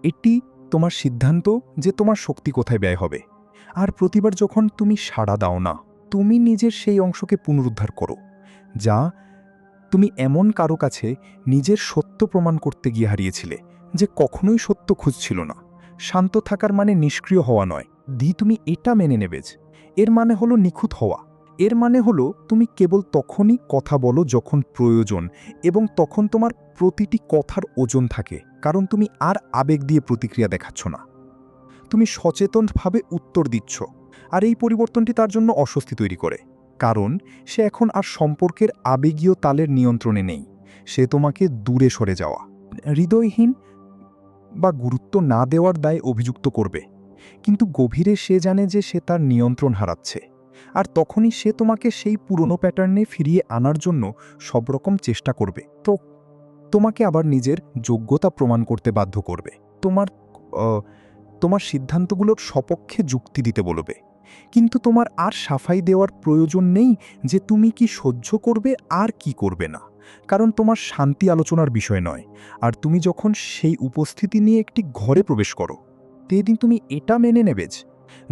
এটি তোমার সিদ্ধান্ত যে তোমার শক্তি কোথায় ব্যয় হবে। আর প্রতিবার যখন তুমি সাড়া দাও না, তুমি নিজের সেই অংশকে পুনরুদ্ধার করো যা তুমি এমন কারো কাছে নিজের সত্য প্রমাণ করতে গিয়ে হারিয়েছিলে, যে কখনোই সত্য খুঁজছিল না। শান্ত থাকার মানে নিষ্ক্রিয় হওয়া নয়। তুমি এটা মেনে নেবে, এর মানে হলো নিখুঁত হওয়া। এর মানে হলো তুমি কেবল তখনই কথা বলো যখন প্রয়োজন, এবং তখন তোমার প্রতিটি কথার ওজন থাকে, কারণ তুমি আর আবেগ দিয়ে প্রতিক্রিয়া দেখাচ্ছ না, তুমি সচেতনভাবে উত্তর দিচ্ছ। আর এই পরিবর্তনটি তার জন্য অস্বস্তি তৈরি করে, কারণ সে এখন আর সম্পর্কের আবেগীয় তালের নিয়ন্ত্রণে নেই। সে তোমাকে দূরে সরে যাওয়া, হৃদয়হীন বা গুরুত্ব না দেওয়ার দায় অভিযুক্ত করবে। কিন্তু গভীরে সে জানে যে সে তার নিয়ন্ত্রণ হারাচ্ছে। আর তখনই সে তোমাকে সেই পুরনো প্যাটার্নে ফিরিয়ে আনার জন্য সব রকম চেষ্টা করবে। তোমাকে আবার নিজের যোগ্যতা প্রমাণ করতে বাধ্য করবে, তোমার সিদ্ধান্তগুলোর সপক্ষে যুক্তি দিতে বলবে। কিন্তু তোমার আর সাফাই দেওয়ার প্রয়োজন নেই যে তুমি কি সহ্য করবে আর কি করবে না, কারণ তোমার শান্তি আলোচনার বিষয় নয়। আর তুমি যখন সেই উপস্থিতি নিয়ে একটি ঘরে প্রবেশ করো, তেদিন তুমি এটা মেনে নেবে যে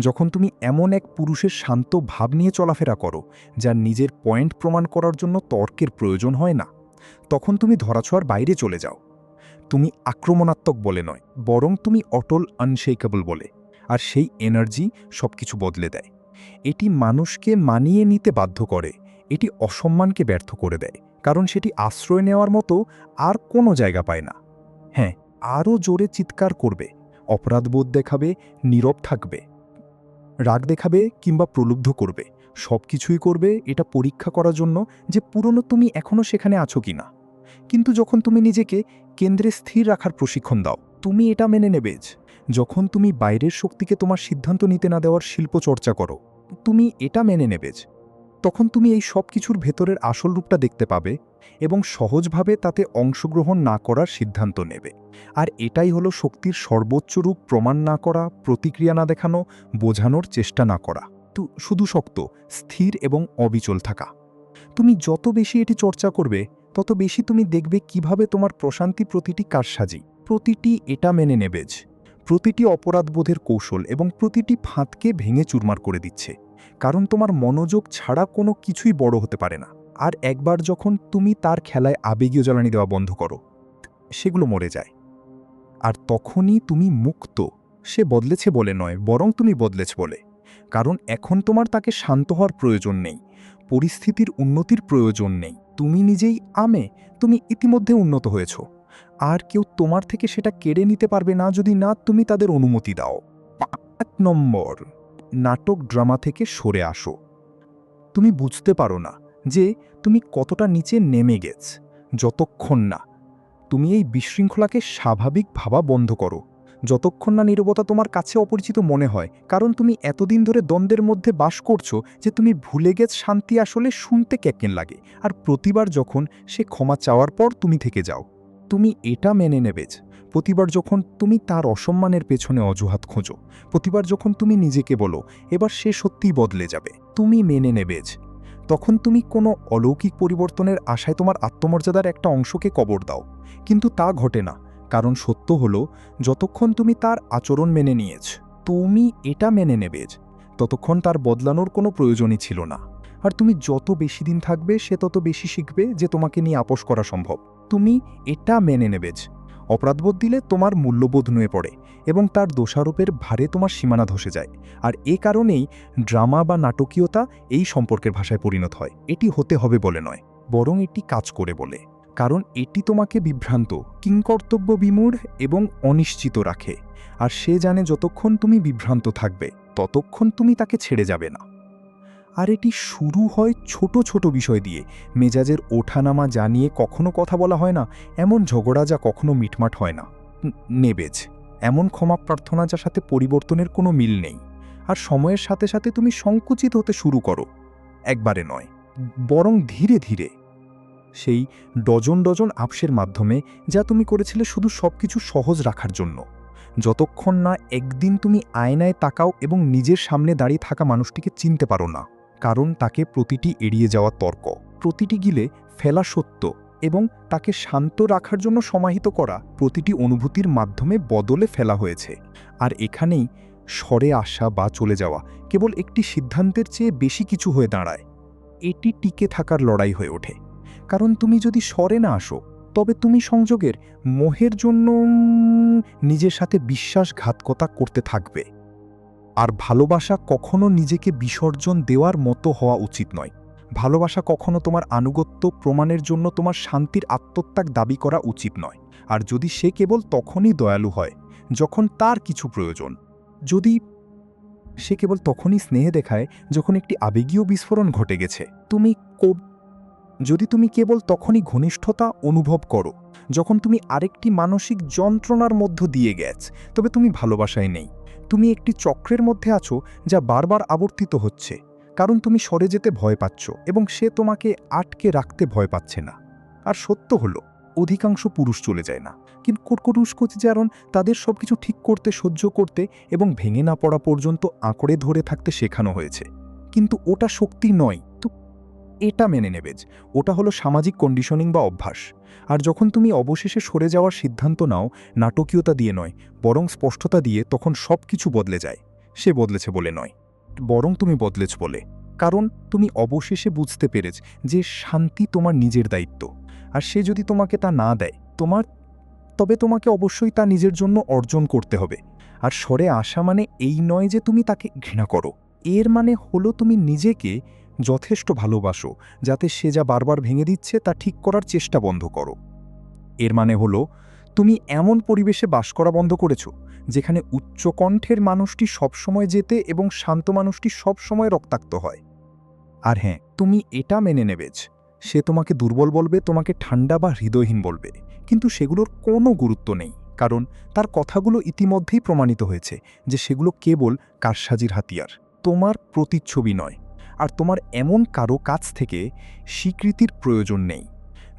যখন তুমি এমন এক পুরুষের শান্ত ভাব নিয়ে চলাফেরা করো যার নিজের পয়েন্ট প্রমাণ করার জন্য তর্কের প্রয়োজন হয় না, তখন তুমি ধরাছোঁয়ার বাইরে চলে যাও। তুমি আক্রমণাত্মক বলে নয়, বরং তুমি অটল আনশেকেবল বলে। আর সেই এনার্জি সবকিছু বদলে দেয়। এটি মানুষকে মানিয়ে নিতে বাধ্য করে, এটি অসম্মানকে ব্যর্থ করে দেয়, কারণ সেটি আশ্রয় নেওয়ার মতো আর কোনো জায়গা পায় না। হ্যাঁ, আরও জোরে চিৎকার করবে, অপরাধবোধ দেখাবে, নীরব থাকবে, রাগ দেখাবে কিংবা প্রলুব্ধ করবে, সব কিছুই করবে এটা পরীক্ষা করার জন্য যে পুরনো তুমি এখনও সেখানে আছো কিনা। কিন্তু যখন তুমি নিজেকে কেন্দ্রে স্থির রাখার প্রশিক্ষণ দাও, তুমি এটা মেনে নেবে যে যখন তুমি বাইরের শক্তিকে তোমার সিদ্ধান্ত নিতে না দেওয়ার শিল্প চর্চা করো, তুমি এটা মেনে নেবে যে তখন তুমি এই সব কিছুর ভেতরের আসল রূপটা দেখতে পাবে এবং সহজভাবে তাতে অংশগ্রহণ না করার সিদ্ধান্ত নেবে। আর এটাই হলো শক্তির সর্বোচ্চ রূপ, প্রমাণ না করা, প্রতিক্রিয়া না দেখানো, বোঝানোর চেষ্টা না করা, তো শুধু শক্ত, স্থির এবং অবিচল থাকা। তুমি যত বেশি এটি চর্চা করবে, তত বেশি তুমি দেখবে কিভাবে তোমার প্রশান্তি প্রতিটি কারসাজি, প্রতিটি এটা মেনে নেবে যে প্রতিটি অপরাধবোধের কৌশল এবং প্রতিটি ফাঁদকে ভেঙে চুরমার করে দিচ্ছে। কারণ তোমার মনোযোগ ছাড়া কোনো কিছুই বড় হতে পারে না। আর একবার যখন তুমি তার খেলায় আবেগীয় জ্বালানি দেওয়া বন্ধ করো, সেগুলো মরে যায়। আর তখনই তুমি মুক্ত। সে বদলেছে বলে নয়, বরং তুমি বদলেছ বলে। কারণ এখন তোমার তাকে শান্ত হওয়ার প্রয়োজন নেই, পরিস্থিতির উন্নতির প্রয়োজন নেই। তুমি নিজেই তুমি ইতিমধ্যে উন্নত হয়েছ। আর কেউ তোমার থেকে সেটা কেড়ে নিতে পারবে না যদি না তুমি তাদের অনুমতি দাও। ৫ নম্বর, নাটক ড্রামা থেকে সরে আসো। তুমি বুঝতে পারো না যে তুমি কতটা নিচে নেমে গেছ যতক্ষণ না তুমি এই বিশৃঙ্খলাকে স্বাভাবিক ভাবা বন্ধ করো, যতক্ষণ না নীরবতা তোমার কাছে অপরিচিত মনে হয়। কারণ তুমি এতদিন ধরে দ্বন্দ্বের মধ্যে বাস করছো যে তুমি ভুলে গেছ শান্তি আসলে শুনতে কেকেন লাগে। আর প্রতিবার যখন সে ক্ষমা চাওয়ার পর তুমি থেকে যাও, তুমি এটা মেনে নেবে যে প্রতিবার যখন তুমি তার অসম্মানের পেছনে অজুহাত খোঁজো, প্রতিবার যখন তুমি নিজেকে বলো এবার সে সত্যিই বদলে যাবে, তুমি মেনে নেবে যে তখন তুমি কোনো অলৌকিক পরিবর্তনের আশায় তোমার আত্মমর্যাদার একটা অংশকে কবর দাও। কিন্তু তা ঘটে না, কারণ সত্য হলো যতক্ষণ তুমি তার আচরণ মেনে নিয়েছ, তুমি এটা মেনে নেবে যে ততক্ষণ তার বদলানোর কোনো প্রয়োজনই ছিল না। আর তুমি যত বেশি দিন থাকবে সে তত বেশি শিখবে যে তোমাকে নিয়ে আপোষ করা সম্ভব। তুমি এটা মেনে নেবে যে অপরাধবোধ দিলে তোমার মূল্যবোধ নুয়ে পড়ে এবং তার দোষারোপের ভারে তোমার সীমানা ধসে যায়। আর এ কারণেই ড্রামা বা নাটকীয়তা এই সম্পর্কের ভাষায় পরিণত হয়। এটি হতে হবে বলে নয়, বরং এটি কাজ করে বলে। কারণ এটি তোমাকে বিভ্রান্ত, কিংকর্তব্য বিমূঢ় এবং অনিশ্চিত রাখে। আর সে জানে যতক্ষণ তুমি বিভ্রান্ত থাকবে ততক্ষণ তুমি তাকে ছেড়ে যাবে না। আর এটি শুরু হয় ছোট ছোট বিষয় দিয়ে, মেজাজের ওঠানামা জানিয়ে কখনো কথা বলা হয় না, এমন ঝগড়া যা কখনো মিটমাট হয় না, নেবেজ এমন ক্ষমা প্রার্থনা যার সাথে পরিবর্তনের কোনো মিল নেই। আর সময়ের সাথে সাথে তুমি সংকুচিত হতে শুরু করো, একবারে নয় বরং ধীরে ধীরে, সেই ডজন ডজন আপসের মাধ্যমে যা তুমি করেছিলে শুধু সবকিছু সহজ রাখার জন্য। যতক্ষণ না একদিন তুমি আয়নায় তাকাও এবং নিজের সামনে দাঁড়িয়ে থাকা মানুষটিকে চিনতে পারো না, কারণ তাকে প্রতিটি এড়িয়ে যাওয়া তর্ক, প্রতিটি গিলে ফেলা সত্য এবং তাকে শান্ত রাখার জন্য সমাহিত করা প্রতিটি অনুভূতির মাধ্যমে বদলে ফেলা হয়েছে। আর এখানেই সরে আসা বা চলে যাওয়া কেবল একটি সিদ্ধান্তের চেয়ে বেশি কিছু হয়ে দাঁড়ায়। এটি টিকে থাকার লড়াই হয়ে ওঠে। কারণ তুমি যদি সরে না আসো, তবে তুমি সংযোগের মোহের জন্য নিজের সাথে বিশ্বাসঘাতকতা করতে থাকবে। আর ভালোবাসা কখনো নিজেকে বিসর্জন দেওয়ার মতো হওয়া উচিত নয়। ভালোবাসা কখনো তোমার আনুগত্য প্রমাণের জন্য তোমার শান্তির আত্মত্যাগ দাবি করা উচিত নয়। আর যদি সে কেবল তখনই দয়ালু হয় যখন তার কিছু প্রয়োজন, যদি সে কেবল তখনই স্নেহ দেখায় যখন একটি আবেগীয় বিস্ফোরণ ঘটে গেছে, যদি তুমি কেবল তখনই ঘনিষ্ঠতা অনুভব করো যখন তুমি আরেকটি মানসিক যন্ত্রণার মধ্য দিয়ে গেছ, তবে তুমি ভালোবাসায় নেই। তুমি একটি চক্রের মধ্যে আছো যা বারবার আবর্তিত হচ্ছে, কারণ তুমি সরে যেতে ভয় পাচ্ছ এবং সে তোমাকে আটকে রাখতে ভয় পাচ্ছে না। আর সত্য হলো অধিকাংশ পুরুষ চলে যায় না, কিন্তু পুরুষকে কারণ তাদের সবকিছু ঠিক করতে, সহ্য করতে এবং ভেঙে না পড়া পর্যন্ত আঁকড়ে ধরে থাকতে শেখানো হয়েছে। কিন্তু ওটা শক্তি নয়, তো এটা মেনে নেবে। ওটা হলো সামাজিক কন্ডিশনিং বা অভ্যাস। আর যখন তুমি অবশেষে সরে যাওয়ার সিদ্ধান্ত নাও, নাটকীয়তা দিয়ে নয় বরং স্পষ্টতা দিয়ে, তখন সব কিছু বদলে যায়। সে বদলেছে বলে নয়, বরং তুমি বদলেছ বলে। কারণ তুমি অবশেষে বুঝতে পেরেছ যে শান্তি তোমার নিজের দায়িত্ব। আর সে যদি তোমাকে তা না দেয় তবে তোমাকে অবশ্যই তা নিজের জন্য অর্জন করতে হবে। আর সরে আসা মানে এই নয় যে তুমি তাকে ঘৃণা করো। এর মানে হলো তুমি নিজেকে যথেষ্ট ভালোবাসো যাতে সে যা বারবার ভেঙে দিচ্ছে তা ঠিক করার চেষ্টা বন্ধ করো। এর মানে হলো তুমি এমন পরিবেশে বাস করা বন্ধ করেছ যেখানে উচ্চকণ্ঠের মানুষটি সবসময় যেতে এবং শান্ত মানুষটি সবসময় রক্তাক্ত হয়। আর হ্যাঁ, তুমি এটা মেনে নেবে সে তোমাকে দুর্বল বলবে, তোমাকে ঠান্ডা বা হৃদয়হীন বলবে, কিন্তু সেগুলোর কোনো গুরুত্ব নেই, কারণ তার কথাগুলো ইতিমধ্যেই প্রমাণিত হয়েছে যে সেগুলো কেবল কারসাজির হাতিয়ার, তোমার প্রতিচ্ছবি নয়। আর তোমার এমন কারো কাছ থেকে স্বীকৃতির প্রয়োজন নেই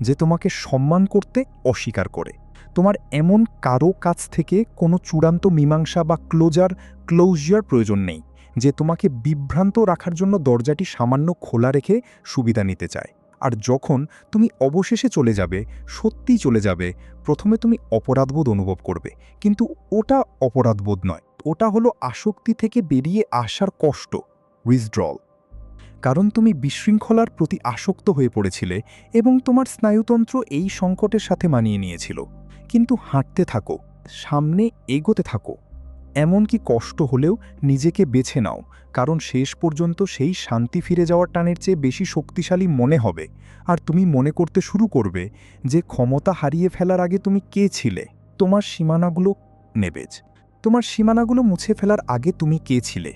যে তোমাকে সম্মান করতে অস্বীকার করে। তোমার এমন কারো কাছ থেকে কোনো চূড়ান্ত মীমাংসা বা ক্লোজার প্রয়োজন নেই যে তোমাকে বিভ্রান্ত রাখার জন্য দরজাটি সামান্য খোলা রেখে সুবিধা নিতে চায়। আর যখন তুমি অবশেষে চলে যাবে, সত্যিই চলে যাবে, প্রথমে তুমি অপরাধবোধ অনুভব করবে, কিন্তু ওটা অপরাধবোধ নয়, ওটা হলো আসক্তি থেকে বেরিয়ে আসার কষ্ট, উইথড্রল। কারণ তুমি বিশৃঙ্খলার প্রতি আসক্ত হয়ে পড়েছিলে এবং তোমার স্নায়ুতন্ত্র এই সংকটের সাথে মানিয়ে নিয়েছিল। কিন্তু হাঁটতে থাকো, সামনে এগোতে থাকো, এমনকি কষ্ট হলেও নিজেকে বেছে নাও, কারণ শেষ পর্যন্ত সেই শান্তি ফিরে যাওয়ার টানের চেয়ে বেশি শক্তিশালী মনে হবে। আর তুমি মনে করতে শুরু করবে যে ক্ষমতা হারিয়ে ফেলার আগে তুমি কে ছিলে। তোমার সীমানাগুলো নেবেজ, তোমার সীমানাগুলো মুছে ফেলার আগে তুমি কে ছিলে।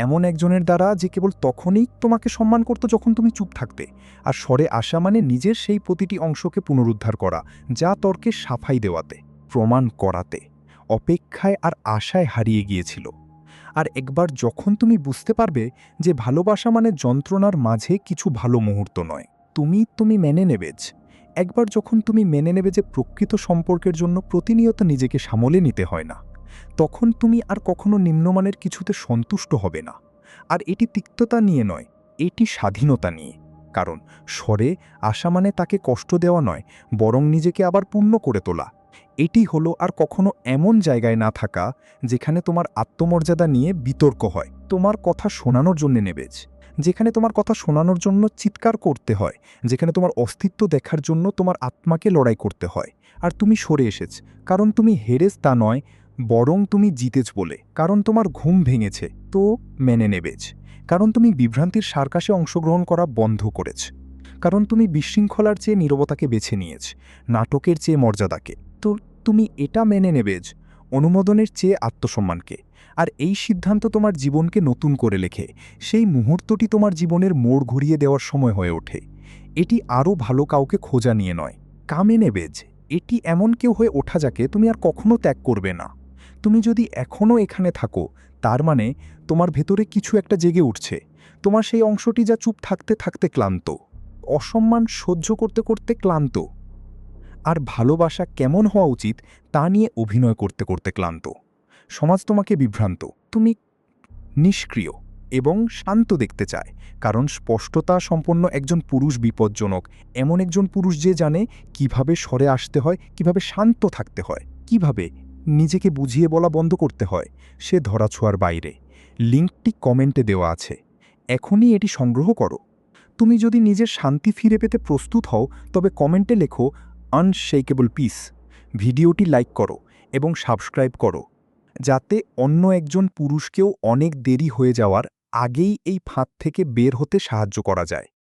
এমন একজনের দ্বারা যে কেবল তখনই তোমাকে সম্মান করত যখন তুমি চুপ থাকতে। আর সরে আসা মানে নিজের সেই প্রতিটি অংশকে পুনরুদ্ধার করা যা তর্কে সাফাই দেওয়াতে, প্রমাণ করাতে, অপেক্ষায় আর আশায় হারিয়ে গিয়েছিল। আর একবার যখন তুমি বুঝতে পারবে যে ভালোবাসা মানে যন্ত্রণার মাঝে কিছু ভালো মুহূর্ত নয়, তুমি মেনে নেবে। একবার যখন তুমি মেনে নেবে যে প্রকৃত সম্পর্কের জন্য প্রতিনিয়ত নিজেকে সামলে নিতে হয় না, তখন তুমি আর কখনো নিম্নমানের কিছুতে সন্তুষ্ট হবে না। আর এটি তিক্ততা নিয়ে নয়, এটি স্বাধীনতা নিয়ে। কারণ সরে আসা মানে তাকে কষ্ট দেওয়া নয়, বরং নিজেকে আবার পূর্ণ করে তোলা। এটি হলো আর কখনো এমন জায়গায় না থাকা যেখানে তোমার আত্মমর্যাদা নিয়ে বিতর্ক হয়, তোমার কথা শোনানোর জন্য নেবেজ, যেখানে তোমার কথা শোনানোর জন্য চিৎকার করতে হয়, যেখানে তোমার অস্তিত্ব দেখার জন্য তোমার আত্মাকে লড়াই করতে হয়। আর তুমি সরে এসেছ কারণ তুমি হেরেছ তা নয়, বরং তুমি জিতেছ বলে। কারণ তোমার ঘুম ভেঙেছে তো মেনে নেবেজ, কারণ তুমি বিভ্রান্তির সার্কাসে অংশগ্রহণ করা বন্ধ করেছ, কারণ তুমি বিশৃঙ্খলার চেয়ে নীরবতাকে বেছে নিয়েছ, নাটকের চেয়ে মর্যাদাকে। তো তুমি এটা মেনে নেবেজ, অনুমোদনের চেয়ে আত্মসম্মানকে। আর এই সিদ্ধান্ত তোমার জীবনকে নতুন করে লেখে। সেই মুহূর্তটি তোমার জীবনের মোড় ঘুরিয়ে দেওয়ার সময় হয়ে ওঠে। এটি আরও ভালো কাউকে খোঁজা নিয়ে নয়, কামে নেবেজ। এটি এমন কেউ হয়ে ওঠা যাকে তুমি আর কখনো ত্যাগ করবে না। তুমি যদি এখনও এখানে থাকো, তার মানে তোমার ভেতরে কিছু একটা জেগে উঠছে, তোমার সেই অংশটি যা চুপ থাকতে থাকতে ক্লান্ত, অসম্মান সহ্য করতে করতে ক্লান্ত, আর ভালোবাসা কেমন হওয়া উচিত তা নিয়ে অভিনয় করতে করতে ক্লান্ত। সমাজ তোমাকে বিভ্রান্ত, তুমি নিষ্ক্রিয় এবং শান্ত দেখতে চায়, কারণ স্পষ্টতা সম্পন্ন একজন পুরুষ বিপজ্জনক, এমন একজন পুরুষ যে জানে কিভাবে সরে আসতে হয়, কিভাবে শান্ত থাকতে হয়, কিভাবে নিজেকে বুঝিয়ে বলা বন্ধ করতে হয়। সে ধরাছোঁয়ার বাইরে। লিঙ্কটি কমেন্টে দেওয়া আছে, এখনই এটি সংগ্রহ করো। তুমি যদি নিজের শান্তি ফিরে পেতে প্রস্তুত হও, তবে কমেন্টে লেখো আনশেকেবল পিস। ভিডিওটি লাইক করো এবং সাবস্ক্রাইব করো, যাতে অন্য একজন পুরুষকেও অনেক দেরি হয়ে যাওয়ার আগেই এই ফাঁদ থেকে বের হতে সাহায্য করা যায়।